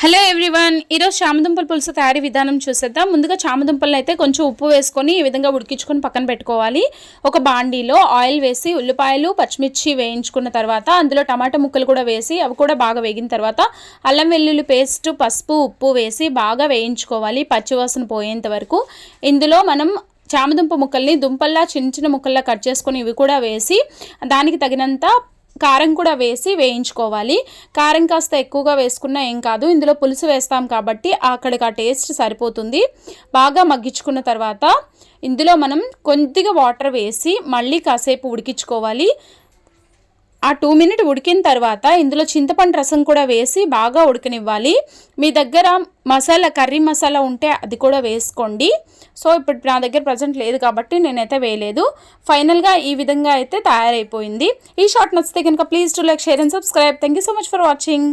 Hello everyone, ఈరోజు చామదుంపల పులుసు తయారీ విధానం చూసేద్దాం. ముందుగా చామదుంపలను అయితే కొంచెం ఉప్పు వేసుకొని ఈ విధంగా ఉడికించుకొని పక్కన పెట్టుకోవాలి. ఒక బాండీలో ఆయిల్ వేసి ఉల్లిపాయలు పచ్చిమిర్చి వేయించుకున్న తర్వాత అందులో టమాటా ముక్కలు కూడా వేసి అవి కూడా బాగా వేగిన తర్వాత అల్లం వెల్లుల్లి పేస్ట్, పసుపు, ఉప్పు వేసి బాగా వేయించుకోవాలి పచ్చివాసన పోయేంత వరకు. ఇందులో మనం చామదుంప ముక్కల్ని దుంపల్లా చిన్న చిన్న ముక్కల్లా కట్ చేసుకొని ఇవి కూడా వేసి దానికి తగినంత కారం కూడా వేసి వేయించుకోవాలి. కారం కాస్త ఎక్కువగా వేసుకున్నా ఏం కాదు, ఇందులో పులుసు వేస్తాం కాబట్టి అక్కడికి ఆ టేస్ట్ సరిపోతుంది. బాగా మగ్గించుకున్న తర్వాత ఇందులో మనం కొద్దిగా వాటర్ వేసి మళ్ళీ కాసేపు ఉడికించుకోవాలి. ఆ 2 మినిట్ ఉడికిన తర్వాత ఇందులో చింతపండు రసం కూడా వేసి బాగా ఉడకనివ్వాలి. మీ దగ్గర కర్రీ మసాలా ఉంటే అది కూడా వేసుకోండి. సో ఇప్పుడు నా దగ్గర ప్రజెంట్ లేదు కాబట్టి నేనైతే వేయలేదు. ఫైనల్గా ఈ విధంగా అయితే తయారైపోయింది. ఈ షార్ట్ నచ్చితే కనుక please to like, share and subscribe. Thank you so much for watching.